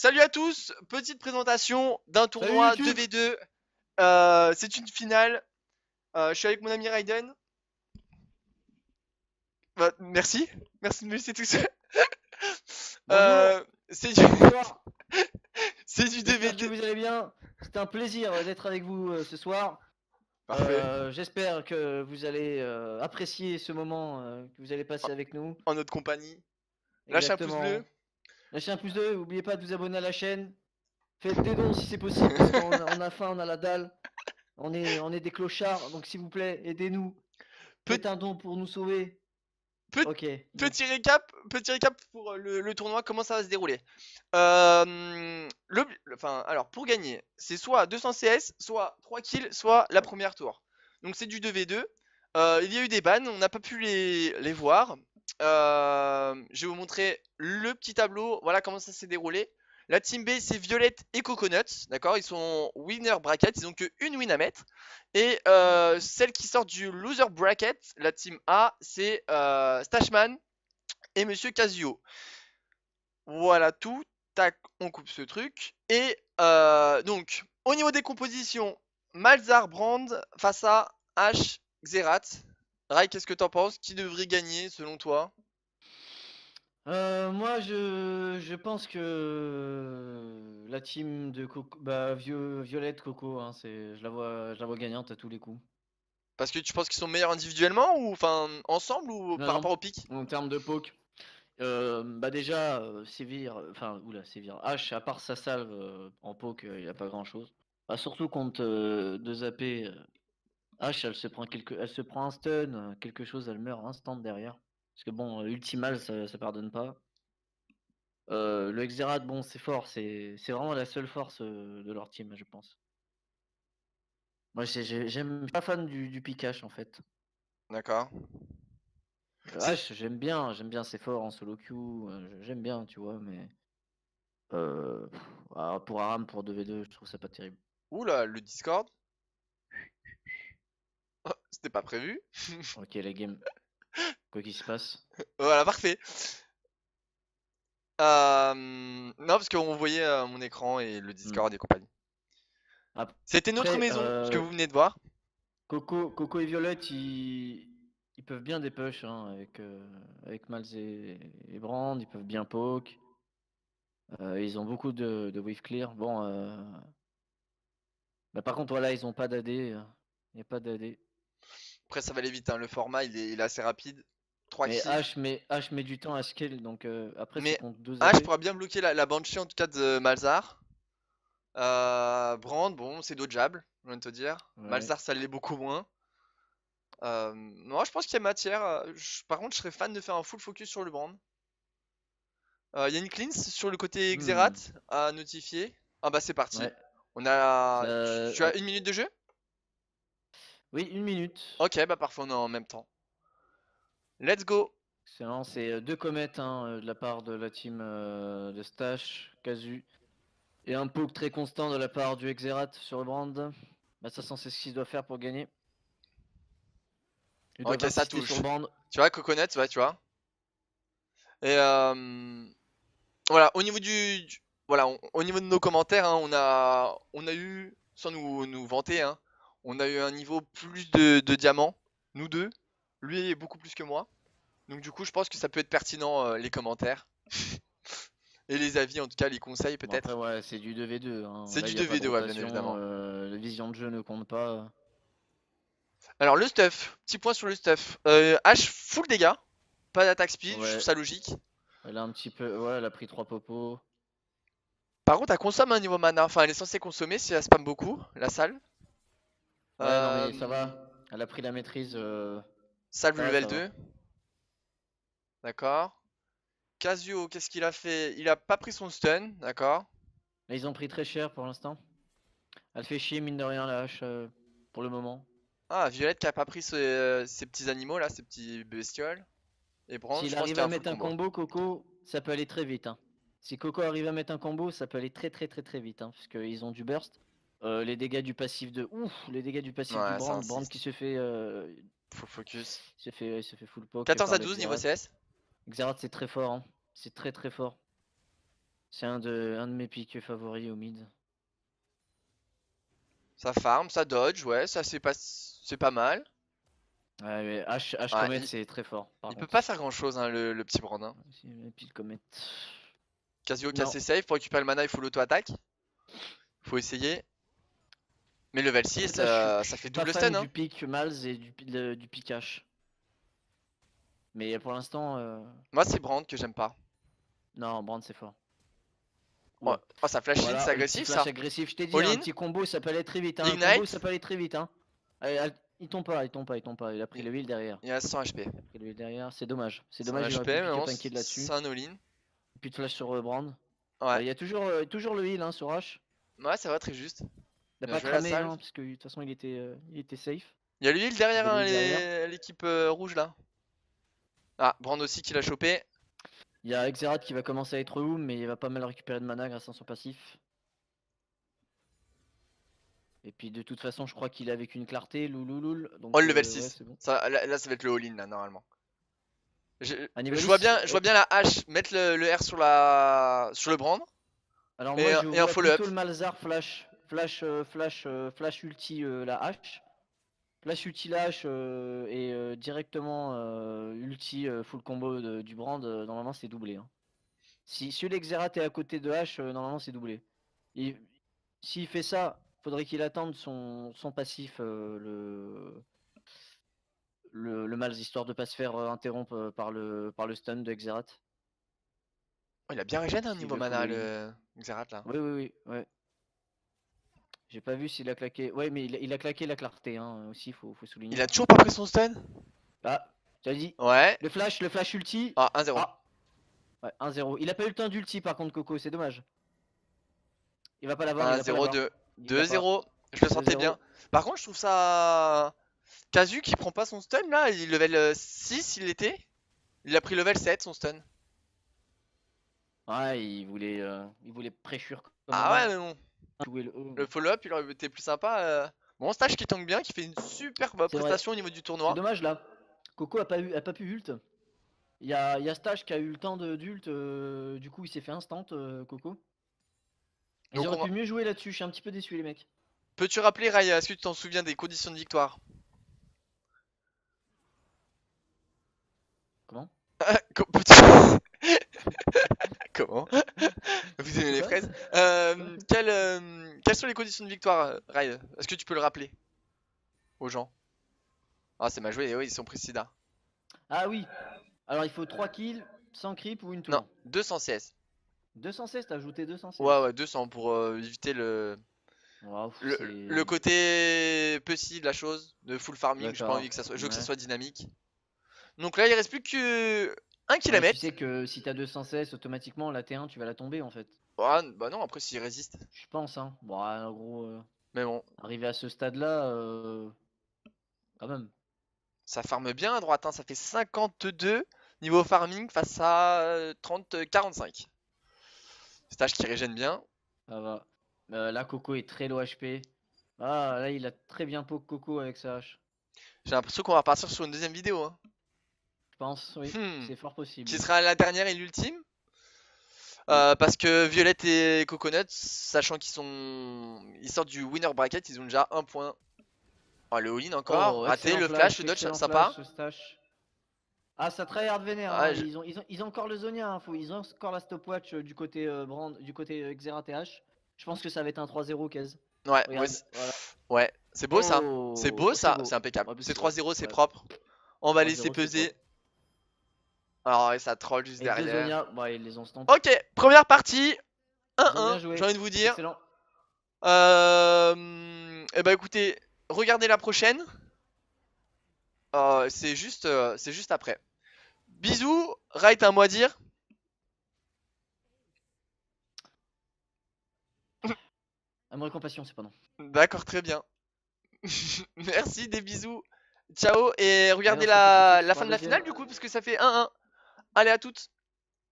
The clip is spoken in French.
Salut à tous, petite présentation d'un Salut tournoi YouTube. 2v2. C'est une finale. Je suis avec mon ami Raiden. Bah, merci de me laisser tout seul. Bonjour, C'est du, bonsoir. c'est du J'espère que 2v2. vous allez bien. C'était un plaisir d'être avec vous ce soir. Parfait. J'espère que vous allez apprécier ce moment que vous allez passer avec nous. En notre compagnie. Lâche un pouce bleu. Exactement. Lâchez un pouce bleu, n'oubliez pas de vous abonner à la chaîne. Faites des dons si c'est possible parce qu'on a faim, on a la dalle. On est des clochards, donc s'il vous plaît, aidez-nous. Pe- Faites un don pour nous sauver. pe- Ok, bon. petit récap pour le tournoi, comment ça va se dérouler. Alors, pour gagner, c'est soit 200 CS, soit 3 kills, soit la première tour. Donc c'est du 2v2. Il y a eu des bans, on n'a pas pu les voir. Je vais vous montrer le petit tableau, voilà comment ça s'est déroulé. La team B, c'est Violette et Coconuts, d'accord. Ils sont winner bracket, ils ont que une win à mettre. Et celle qui sort du loser bracket, la team A, c'est Stashman et Monsieur Casio. Voilà tout. Tac, on coupe ce truc. Et donc, au niveau des compositions, Malzar Brand face à H Xerath. Rai, qu'est-ce que t'en penses? Qui devrait gagner selon toi? Moi, je pense que la team de Coco, bah, Violette Coco, hein, je la vois gagnante à tous les coups. Parce que tu penses qu'ils sont meilleurs individuellement ou enfin ensemble ou Non, par non, rapport au pic? en termes de poke, bah déjà, Sévir, enfin, oula, Sévir, H, à part sa salve en poke, il n'y a pas grand-chose. Bah, surtout contre 2 AP, H, elle se prend un stun, quelque chose, elle meurt instant derrière. Parce que bon, ultimal, ça pardonne pas. Le Xerath, bon, c'est fort, c'est vraiment la seule force de leur team, je pense. Moi, j'aime je suis pas fan du Pikachu en fait. D'accord. C'est- H, j'aime bien, c'est fort en solo queue, j'aime bien, tu vois, mais pour Aram, pour 2v2, je trouve ça pas terrible. Oula, le Discord. Oh, c'était pas prévu. Ok, la game, quoi qu'il se passe. Voilà, parfait. Non, parce qu'on voyait mon écran et le Hmm. Discord et compagnie. C'était notre Après, maison, ce que vous venez de voir. Coco et Violette, ils peuvent bien des push hein, avec Malz et Brand, ils peuvent bien poke. Ils ont beaucoup de wave clear. Bon, bah, par contre, voilà, ils ont pas d'AD. Il n'y a pas d'AD. Après, ça va aller vite, hein. Le format, il est assez rapide. 3 Mais kills. H met du temps à scale, donc après, c'est Mais contre 2 H AP. pourra bien bloquer la Banshee, en tout cas, de Malzar. Brand, bon, c'est dodgeable, je viens de te dire. Ouais. Malzar, ça l'est beaucoup moins. Moi, je pense qu'il y a matière. Par contre, je serais fan de faire un full focus sur le Brand. Il y a une cleanse sur le côté Hmm. Xerath à notifier. Ah bah, c'est parti. Ouais. On a. Tu Ouais. as 1 minute de jeu? Oui, 1 minute. Ok, bah parfois on est en même temps. Let's go! Excellent. C'est 2 comètes hein, de la part de la team de Stash, Kazu. Et un poke très constant de la part du Xerath sur le brand. Bah, ça, c'est ce qu'il doit faire pour gagner. Ils Ok, doivent ça insister sur le touche. brand. Tu vois, Coconut, ouais, tu vois. Et voilà, voilà, au niveau de nos commentaires, hein, on a eu, sans nous vanter, hein, on a eu un niveau plus de diamants, nous deux. Lui est beaucoup plus que moi. Donc du coup, je pense que ça peut être pertinent les commentaires et les avis, en tout cas les conseils Bon, après, peut-être. ouais, c'est du 2v2. Hein. C'est Là, du il n'y a pas de 2v2, ouais, bien rotation. évidemment. La vision de jeu ne compte pas. Alors le stuff, petit point sur le stuff. H full dégâts, pas d'attaque speed, je trouve Ouais, ça logique. elle a un petit peu. Ouais, elle a pris 3 popos. Par contre, elle consomme un niveau mana, enfin elle est censée consommer si elle spam beaucoup, la salle. Ouais, non, mais ça Euh, va. Elle a pris la maîtrise. Salve Ça va, level ça va. 2, d'accord. Casio, qu'est-ce qu'il a fait? Il a pas pris son stun, d'accord. Mais ils ont pris très cher pour l'instant. Elle fait chier, mine de rien, la hache pour le moment. Ah, Violette qui a pas pris ses petits animaux là, ses petits bestioles. Et Brand, je S'il pense arrive qu'il y a à un full mettre un combo. combo, Coco, ça peut aller très vite. Hein. Si Coco arrive à mettre un combo, ça peut aller très très très très vite. Hein, parce qu'ils ont du burst. Les dégâts du passif de. Ouf, les dégâts du passif du Ouais, ça Brand. Brand insiste. qui se fait. Full focus. Il se fait full poke 14 par à le 12 niveau Xerath. CS. Xerath, c'est très fort. Hein. C'est très très fort. C'est un de mes pics favoris au mid. Ça farm, ça dodge, ouais, ça c'est pas mal. Ouais, mais H Ah, Comet, c'est très fort, par il peut contre. pas faire grand chose, hein, le petit Brand. Hein. Et puis le Comet. Casio Non. cassé safe, pour récupérer le mana, il faut l'auto-attaque. Faut essayer. Mais level En 6, fait, là, je ça suis fait pas double fan stun. Hein. du pic Mals et du pic H. Mais pour l'instant, Moi, c'est Brand que j'aime pas. non, Brand c'est fort. Oh, Oula. oh, ça flash heal, Voilà, c'est le petit agressif flash ça. agressif. Je t'ai dit, un All-in, petit combo, ça peut aller très vite. Hein. Un combo, Ignite, ça peut aller très vite. Hein. Allez, il tombe pas, il tombe pas, il tombe pas. Il a pris le heal derrière. il a 100 HP. Il a pris le heal derrière. C'est dommage. C'est 100 dommage, il aurait HP, pu mais pick bon, up un kill là-dessus. c'est un all-in. Puis de flash sur Brand. Ouais, Il y a toujours le heal hein, sur H. ouais, ça va très juste. Il a Bien pas joué la cramé, salle. hein, parce que de toute façon il était safe. Il y a le heal derrière, Il y a le hein, heal derrière. l'équipe rouge là. Ah, Brand aussi qui l'a chopé. Il y a Xerath qui va commencer à être où, mais il va pas mal récupérer de mana grâce à son passif. Et puis de toute façon, je crois qu'il est avec une clarté, loulouloul. Donc, Oh, le level ouais, 6. c'est bon. Ça, là, ça va être le all-in là, normalement. Je Annibalis, vois bien la hache mettre le R sur le Brand. alors Et, moi je et un vois follow-up. plutôt le Malzar flash ulti la hache. Flash ulti la hache et directement ulti full combo du Brand, normalement c'est doublé. Hein. Si l'Exerat est à côté de H, normalement c'est doublé. S'il fait ça, faudrait qu'il attende son passif, le Malz, histoire de pas se faire interrompre par le stun de Xerath. Oh, il a bien régène un S'il niveau veut full mana, all-in. le Xerath là. Oui, ouais. J'ai pas vu s'il a claqué. Ouais, mais il a claqué la clarté hein, aussi, faut souligner. Il a toujours pas pris son stun. Ah, tu as dit. Ouais. Le flash ulti. Ah, 1-0. Ah, ouais, 1-0. Il a pas eu le temps d'ulti par contre, Coco, c'est dommage. Il va pas l'avoir, il va pas 1-0, l'avoir. 2. Il l'a pas. 2-0. Je le sentais 2-0. bien. Par contre, je trouve ça. Kazu qui prend pas son stun là. Il level 6, il était. Il a pris level 7 son stun. Ouais, il voulait pré-sure comme Ah ouais, mais bon. jouer le haut. Le follow-up, il aurait été plus sympa. Bon, Stage qui tank bien, qui fait une super C'est vrai. prestation au niveau du C'est tournoi. dommage là. Coco a pas pu ult. Il y a Stage qui a eu le temps d'ult. Du coup, il s'est fait instant, Coco. Ils Donc, auraient pu mieux jouer là-dessus. Je suis un petit peu déçu, les mecs. peux-tu rappeler, Rai, est-ce que tu t'en souviens des conditions de victoire? Comment? Comment? Vous aimez les Quoi fraises? Quelles sont les conditions de victoire, Rai? Est-ce que tu peux le rappeler aux gens? Ah, c'est mal joué, oui, ils sont précis là. Ah oui. Alors, il faut 3 kills, 100 creep ou une tour. Non, 200 CS. 216, t'as ajouté 216. Ouais, 200 pour éviter Wow, le côté petit de la chose, de full farming. J'ai pas envie que ça soit, je veux que ça Ouais. soit dynamique. Donc là, il reste plus que 1 Ouais, km. tu sais que si t'as 216, automatiquement, la T1, tu vas la tomber en fait. Ah, bah non, après s'il résiste. Je pense, hein. Bon, en gros, Mais bon, arrivé à ce stade-là, quand même. ça farme bien à droite, hein. Ça fait 52 niveau farming face à 30-45. Stage qui régène bien. Ça va. Là, Coco est très low HP. Ah, là, il a très bien poke Coco avec sa hache. J'ai l'impression qu'on va partir sur une deuxième vidéo. Hein. Je pense, oui. Hmm. C'est fort possible. Qui sera la dernière et l'ultime. Parce que Violette et Coconut, sachant ils sortent du winner bracket, ils ont déjà un point. Oh, le all-in encore, Oh, raté, excellent le flash, le dodge, excellent sympa. flash, Stache. Ah, ça tryhard vénère. Ah, Hein. Ils ont encore le Zonia. Hein. Ils ont encore la stopwatch du côté Brand, du côté Xerath TH. Je pense que ça va être un 3-0, Kez. Ouais, Regarde, voilà. ouais, c'est beau ça. Oh, C'est beau ça, beau. c'est impeccable. Ouais, C'est beau. 3-0, c'est Ouais. propre. On va 3-0, laisser c'est peser. propre. Alors, ouais, ça troll juste Et deux derrière. Zonia, bah, ils les ont stamp. Ok, première partie. Ils ont 1-1, bien joué. j'ai envie de vous dire. Excellent. Et bah écoutez, regardez la prochaine. C'est juste après. Bisous, Rai, t'as un mot à dire? Amour et compassion, c'est pas non. D'accord, très bien. Merci, des bisous. Ciao, et regardez Alors, ça fait tout de suite la pour fin un de la deuxième. finale du coup, parce que ça fait 1-1. Allez, à toutes.